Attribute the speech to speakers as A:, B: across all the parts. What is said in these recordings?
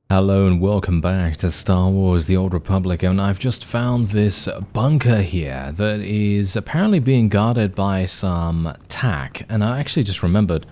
A: Hello and welcome back to Star Wars The Old Republic, and I've just found this bunker here that is apparently being guarded by some tack, and I actually just remembered,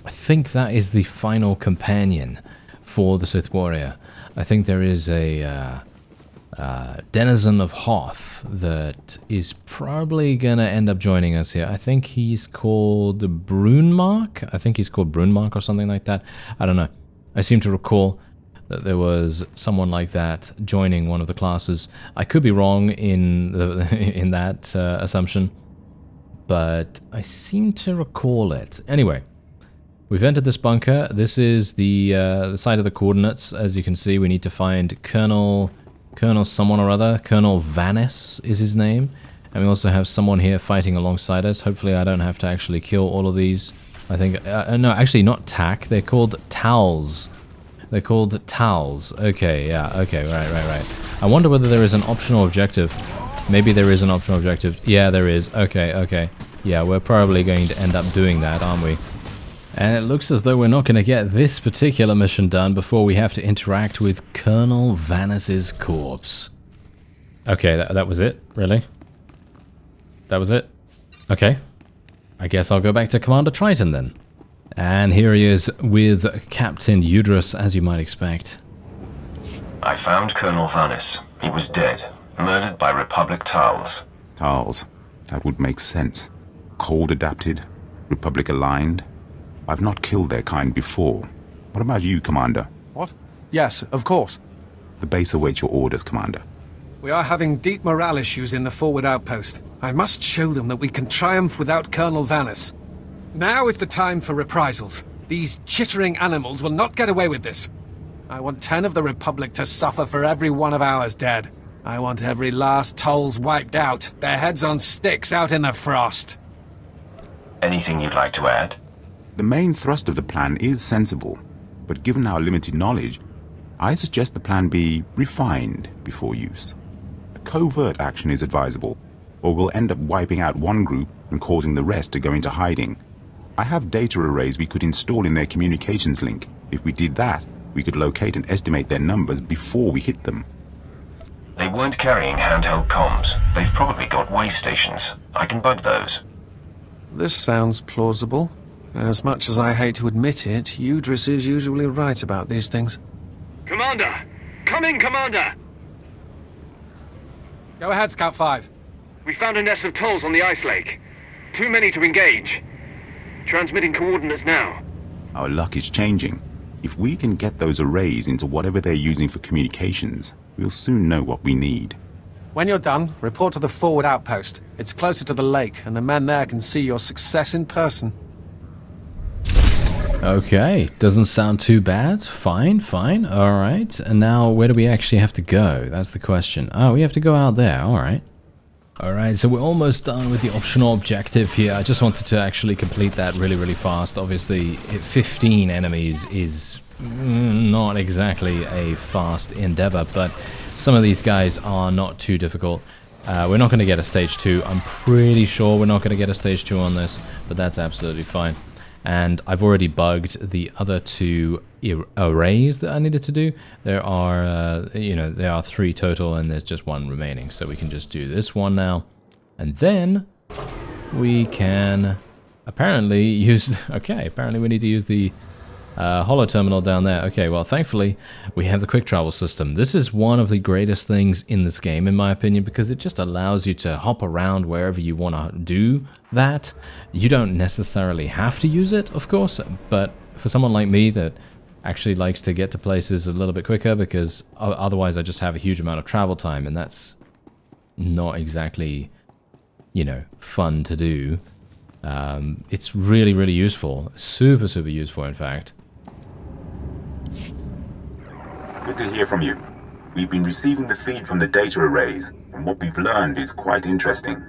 A: I think that is the final companion for the Sith Warrior. I think there is a denizen of Hoth that is probably gonna end up joining us here. I think he's called Brunmark. I think he's called Brunmark or something like that. I don't know. I seem to recall that there was someone like that joining one of the classes. I could be wrong in in that assumption, but I seem to recall it. Anyway, we've entered this bunker. This is the site of the coordinates. As you can see, we need to find Colonel someone or other. Colonel Vanis is his name. And we also have someone here fighting alongside us. Hopefully I don't have to actually kill all of these. I think, no, actually not tack. They're called towels. They're called towels. Okay, yeah, okay, right. I wonder whether there is an optional objective. Maybe there is an optional objective. Yeah, there is. Okay. Yeah, we're probably going to end up doing that, aren't we? And it looks as though we're not going to get this particular mission done before we have to interact with Colonel Vanis's corpse. Okay, that was it? Really? That was it? Okay. I guess I'll go back to Commander Triton then. And here he is with Captain Udrus, as you might expect.
B: I found Colonel Vanis. He was dead, murdered by Republic Tals.
C: Tals. That would make sense. Cold adapted, Republic aligned. I've not killed their kind before. What about you, Commander?
D: What? Yes, of course.
C: The base awaits your orders, Commander.
D: We are having deep morale issues in the forward outpost. I must show them that we can triumph without Colonel Vanis. Now is the time for reprisals. These chittering animals will not get away with this. I want 10 of the Republic to suffer for every one of ours dead. I want every last Tolls wiped out, their heads on sticks out in the frost.
B: Anything you'd like to add?
C: The main thrust of the plan is sensible, but given our limited knowledge, I suggest the plan be refined before use. A covert action is advisable, or we'll end up wiping out one group and causing the rest to go into hiding. I have data arrays we could install in their communications link. If we did that, we could locate and estimate their numbers before we hit them.
B: They weren't carrying handheld comms. They've probably got way stations. I can bug those.
D: This sounds plausible. As much as I hate to admit it, Udrus is usually right about these things.
E: Commander! Come in, Commander!
D: Go ahead, Scout 5.
E: We found a nest of Tolls on the ice lake. Too many to engage. Transmitting coordinates now.
C: Our luck is changing. If we can get those arrays into whatever they're using for communications, we'll soon know what we need.
D: When you're done, report to the forward outpost. It's closer to the lake, and the men there can see your success in person.
A: Okay, doesn't sound too bad. Fine, alright. And now, where do we actually have to go? That's the question. Oh, we have to go out there, alright. Alright, so we're almost done with the optional objective here. I just wanted to actually complete that really fast. Obviously, 15 enemies is not exactly a fast endeavor, but some of these guys are not too difficult. We're not going to get a stage 2. I'm pretty sure we're not going to get a stage 2 on this, but that's absolutely fine. And I've already bugged the other 2 arrays that I needed to do. There are, there are 3 total, and there's just 1 remaining. So we can just do this one now, and then we can apparently use. Okay, apparently we need to use the holo terminal down there. Okay, well, thankfully we have the quick travel system. This is one of the greatest things in this game, in my opinion, because it just allows you to hop around wherever you want to do that. You don't necessarily have to use it, of course, but for someone like me that actually likes to get to places a little bit quicker, because otherwise I just have a huge amount of travel time, and that's not exactly, fun to do. It's really useful. Super useful, in fact.
C: Good to hear from you. We've been receiving the feed from the data arrays, and what we've learned is quite interesting.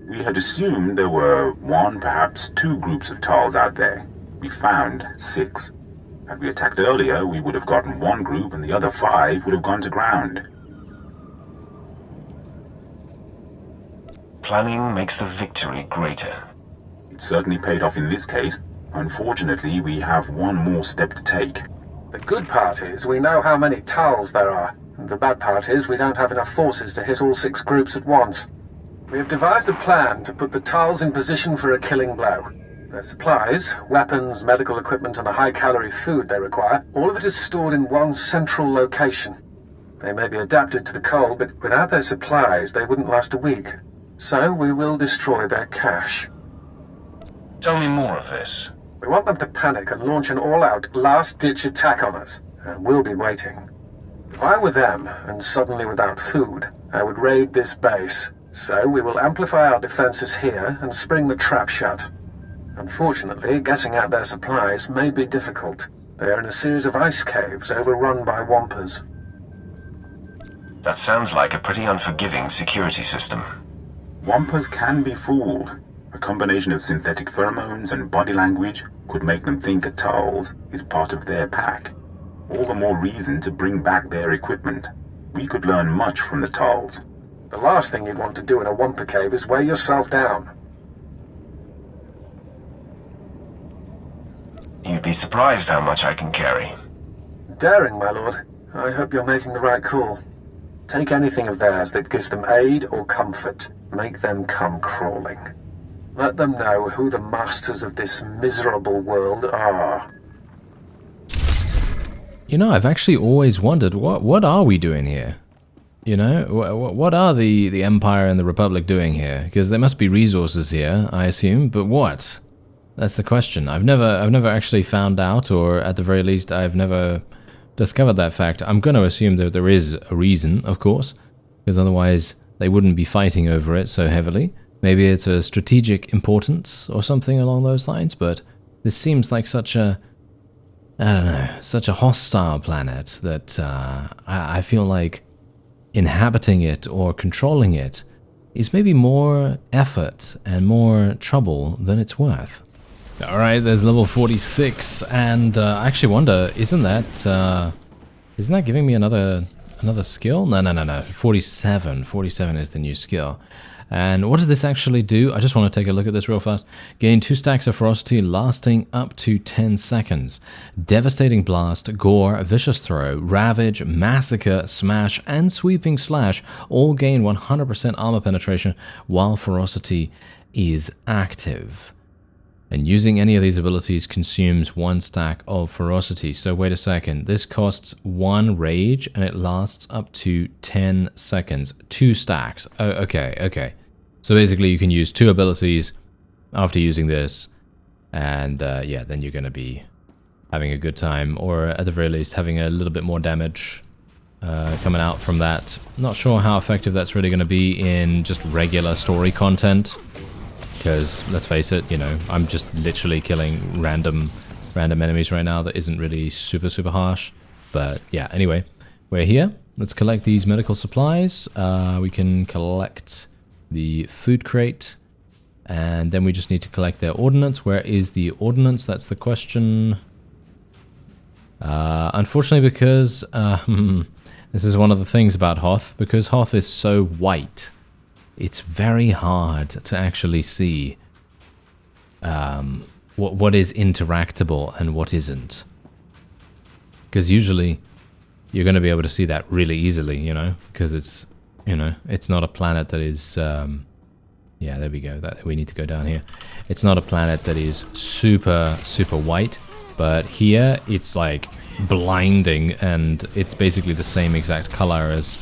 C: We had assumed there were 1, perhaps 2 groups of Tals out there. We found 6. Had we attacked earlier, we would have gotten 1 group and the other 5 would have gone to ground.
B: Planning makes the victory greater.
C: It certainly paid off in this case. Unfortunately, we have 1 more step to take.
D: The good part is we know how many Tals there are, and the bad part is we don't have enough forces to hit all 6 groups at once. We have devised a plan to put the Tals in position for a killing blow. Their supplies, weapons, medical equipment, and the high-calorie food they require, all of it is stored in one central location. They may be adapted to the cold, but without their supplies, they wouldn't last a week. So we will destroy their cache.
B: Tell me more of this.
D: We want them to panic and launch an all-out, last-ditch attack on us, and we'll be waiting. If I were them, and suddenly without food, I would raid this base. So we will amplify our defenses here and spring the trap shut. Unfortunately, getting at their supplies may be difficult. They are in a series of ice caves overrun by Wampers.
B: That sounds like a pretty unforgiving security system.
C: Wampers can be fooled. A combination of synthetic pheromones and body language could make them think a Tals is part of their pack. All the more reason to bring back their equipment. We could learn much from the Tals.
D: The last thing you'd want to do in a Wampa cave is weigh yourself down.
B: You'd be surprised how much I can carry.
D: Daring, my lord. I hope you're making the right call. Take anything of theirs that gives them aid or comfort. Make them come crawling. Let them know who the masters of this miserable world are.
A: You know, I've actually always wondered, what are we doing here? You know, what are the Empire and the Republic doing here? Because there must be resources here, I assume, but what? That's the question. I've never actually found out, or at the very least, I've never discovered that fact. I'm going to assume that there is a reason, of course, because otherwise they wouldn't be fighting over it so heavily. Maybe it's a strategic importance or something along those lines, but this seems like such a, I don't know, such a hostile planet that I feel like inhabiting it or controlling it is maybe more effort and more trouble than it's worth. Alright, there's level 46, and I actually wonder, isn't that giving me another skill? No. 47 is the new skill. And what does this actually do? I just want to take a look at this real fast. Gain 2 stacks of ferocity lasting up to 10 seconds. Devastating blast, gore, vicious throw, ravage, massacre, smash, and sweeping slash all gain 100% armor penetration while ferocity is active. And using any of these abilities consumes 1 stack of ferocity. So wait a second, this costs 1 rage and it lasts up to 10 seconds. 2 stacks. Oh, okay. So basically you can use 2 abilities after using this, and yeah, then you're going to be having a good time, or at the very least having a little bit more damage coming out from that. Not sure how effective that's really going to be in just regular story content. Because, let's face it, you know, I'm just literally killing random enemies right now that isn't really super harsh. But, yeah, anyway, we're here. Let's collect these medical supplies. We can collect the food crate. And then we just need to collect their ordnance. Where is the ordnance? That's the question. Unfortunately, because this is one of the things about Hoth. Because Hoth is so white, it's very hard to actually see what is interactable and what isn't. Because usually you're going to be able to see that really easily, you know, because it's, you know, it's not a planet that is, yeah, there we go, we need to go down here. It's not a planet that is super white, but here it's like blinding, and it's basically the same exact color as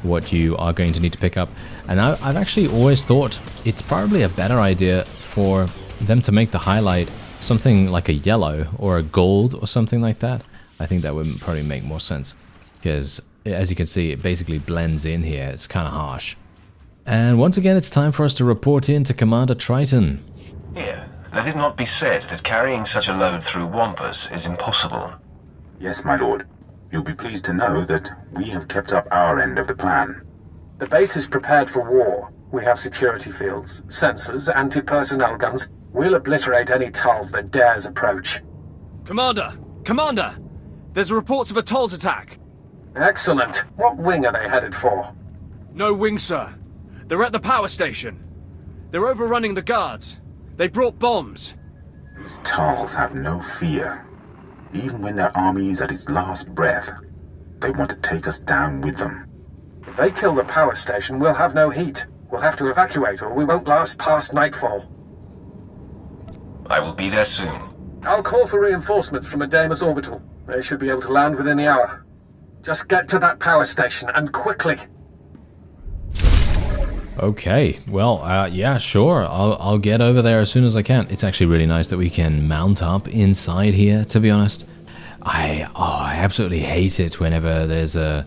A: what you are going to need to pick up. And I've actually always thought it's probably a better idea for them to make the highlight something like a yellow or a gold or something like that. I think that would probably make more sense, because as you can see, it basically blends in here. It's kind of harsh. And once again, it's time for us to report in to Commander Triton.
B: Here, let it not be said that carrying such a load through Wampus is impossible.
C: Yes, my lord. You'll be pleased to know that we have kept up our end of the plan.
D: The base is prepared for war. We have security fields, sensors, anti-personnel guns. We'll obliterate any Tals that dares approach.
E: Commander! There's reports of a Tals attack.
D: Excellent. What wing are they headed for?
E: No wing, sir. They're at the power station. They're overrunning the guards. They brought bombs.
C: These Tals have no fear. Even when their army is at its last breath, they want to take us down with them.
D: If they kill the power station, we'll have no heat. We'll have to evacuate, or we won't last past nightfall.
B: I will be there soon.
D: I'll call for reinforcements from a Damas orbital. They should be able to land within the hour. Just get to that power station, and quickly.
A: Okay, well, yeah, sure. I'll get over there as soon as I can. It's actually really nice that we can mount up inside here, to be honest. I absolutely hate it whenever there's a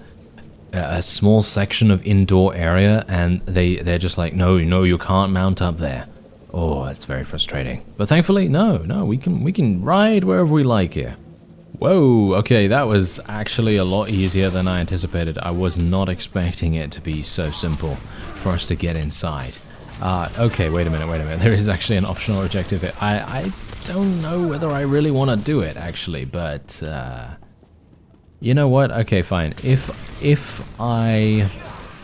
A: small section of indoor area and they're just like, no, you can't mount up there. Oh, it's very frustrating. But thankfully, no, we can ride wherever we like here. Whoa, okay, that was actually a lot easier than I anticipated. I was not expecting it to be so simple for us to get inside. Okay, wait a minute. There is actually an optional objective here. I don't know whether I really want to do it, actually, but you know what? Okay, fine. If I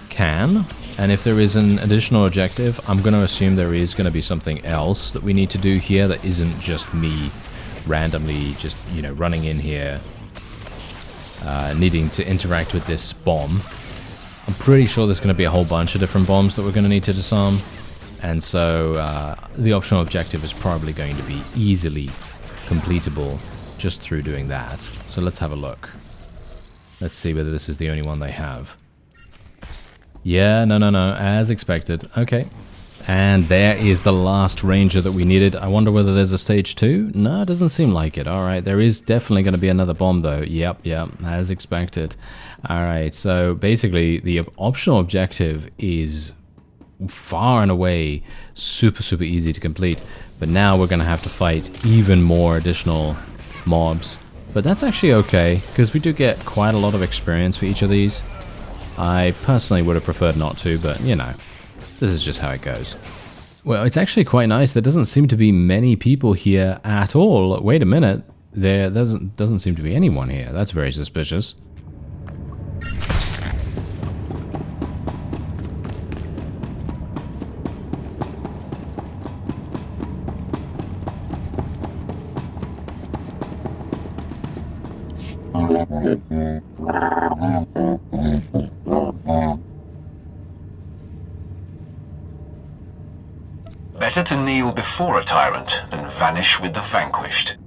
A: can, and if there is an additional objective, I'm going to assume there is going to be something else that we need to do here that isn't just me randomly just, you know, running in here, needing to interact with this bomb. I'm pretty sure there's going to be a whole bunch of different bombs that we're going to need to disarm, and so the optional objective is probably going to be easily completable just through doing that. So let's have a look. Let's see whether this is the only one they have. Yeah, no, as expected. Okay. And there is the last ranger that we needed. I wonder whether there's a stage 2? No, it doesn't seem like it. Alright, there is definitely going to be another bomb though. Yep, as expected. Alright, so basically the optional objective is far and away super easy to complete. But now we're going to have to fight even more additional mobs. But that's actually okay, because we do get quite a lot of experience for each of these. I personally would have preferred not to, but you know. This is just how it goes. Well, it's actually quite nice. There doesn't seem to be many people here at all. Wait a minute. There doesn't seem to be anyone here. That's very suspicious.
B: Better to kneel before a tyrant than vanish with the vanquished.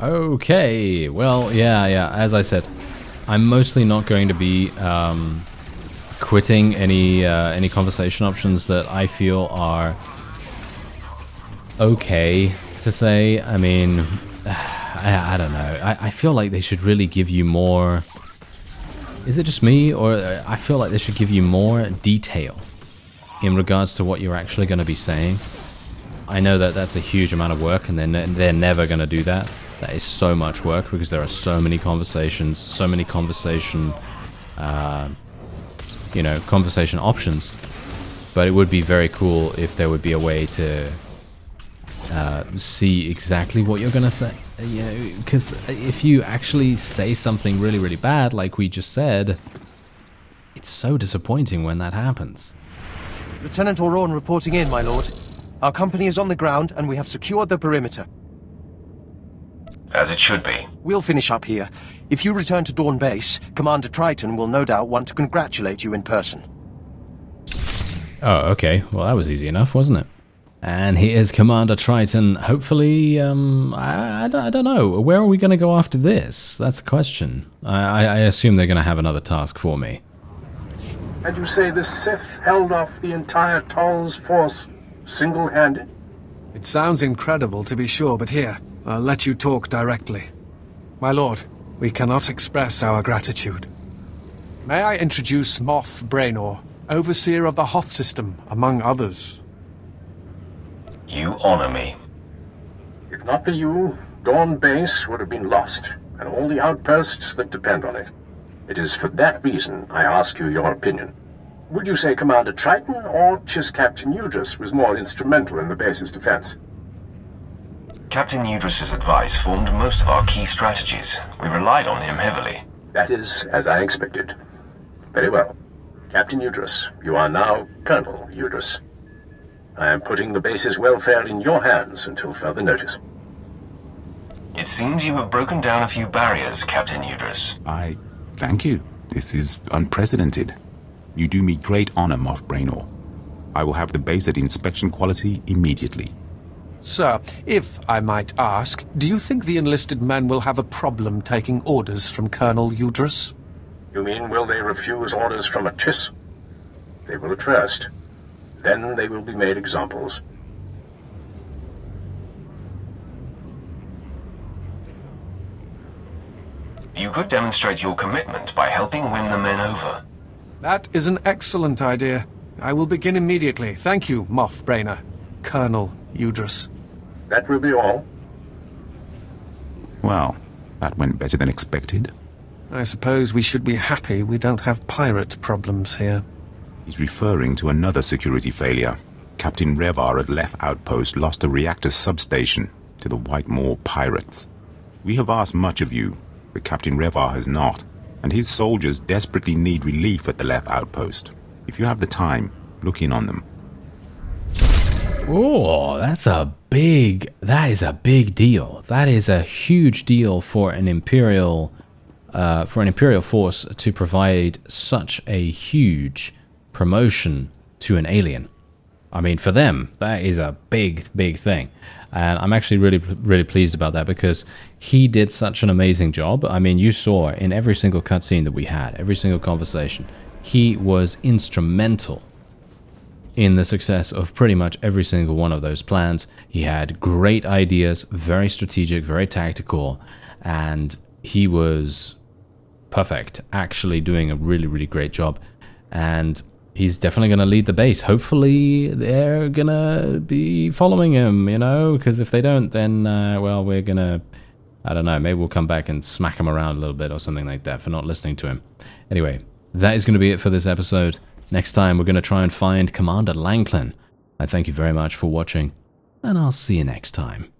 A: Okay, well, yeah, as I said, I'm mostly not going to be quitting any conversation options that I feel are okay to say. I mean, I don't know. I feel like they should really give you more... Is it just me, or I feel like they should give you more detail in regards to what you're actually going to be saying? I know that that's a huge amount of work, and they're never going to do that. That is so much work because there are so many conversations, so many conversation, conversation options. But it would be very cool if there would be a way to see exactly what you're going to say. You know, because if you actually say something really bad, like we just said, it's so disappointing when that happens.
F: Lieutenant Auron reporting in, my lord. Our company is on the ground and we have secured the perimeter.
B: As it should be.
F: We'll finish up here. If you return to Dawn Base, Commander Triton will no doubt want to congratulate you in person.
A: Oh, okay. Well, that was easy enough, wasn't it? And here's Commander Triton. Hopefully, I don't know. Where are we going to go after this? That's the question. I assume they're going to have another task for me.
G: And you say the Sith held off the entire Tol's force single-handed?
D: It sounds incredible, to be sure, but here, I'll let you talk directly. My lord, we cannot express our gratitude. May I introduce Moff Braynor, Overseer of the Hoth System, among others.
B: You honor me.
G: If not for you, Dawn Base would have been lost, and all the outposts that depend on it. It is for that reason I ask you your opinion. Would you say Commander Triton or just Captain Udris was more instrumental in the base's defense?
B: Captain Udris's advice formed most of our key strategies. We relied on him heavily.
G: That is as I expected. Very well. Captain Udrus, you are now Colonel Udrus. I am putting the base's welfare in your hands until further notice.
B: It seems you have broken down a few barriers, Captain Udrus.
C: I thank you. This is unprecedented. You do me great honor, Moff Braynor. I will have the base at inspection quality immediately.
D: Sir, if I might ask, do you think the enlisted men will have a problem taking orders from Colonel Udrus?
G: You mean, will they refuse orders from a Chiss? They will at first. Then they will be made examples.
B: You could demonstrate your commitment by helping win the men over.
D: That is an excellent idea. I will begin immediately. Thank you, Moff Braynor. Colonel Udrus.
G: That will be all.
C: Well, that went better than expected.
D: I suppose we should be happy we don't have pirate problems here.
C: He's referring to another security failure. Captain Revar at Leth Outpost lost a reactor substation to the Whitemore pirates. We have asked much of you, but Captain Revar has not, and his soldiers desperately need relief at the Leth Outpost. If you have the time, look in on them.
A: Oh, that is a big deal. That is a huge deal for an Imperial force to provide such a huge promotion to an alien. I mean, for them, that is a big thing. And I'm actually really pleased about that because he did such an amazing job. I mean, you saw in every single cutscene that we had, every single conversation, he was instrumental in the success of pretty much every single one of those plans. He had great ideas, very strategic, very tactical, and he was perfect, actually doing a really great job. And he's definitely going to lead the base. Hopefully they're going to be following him, you know, because if they don't, then, well, we're going to, I don't know, maybe we'll come back and smack him around a little bit or something like that for not listening to him. Anyway, that is going to be it for this episode. Next time, we're going to try and find Commander Lanklin. I thank you very much for watching, and I'll see you next time.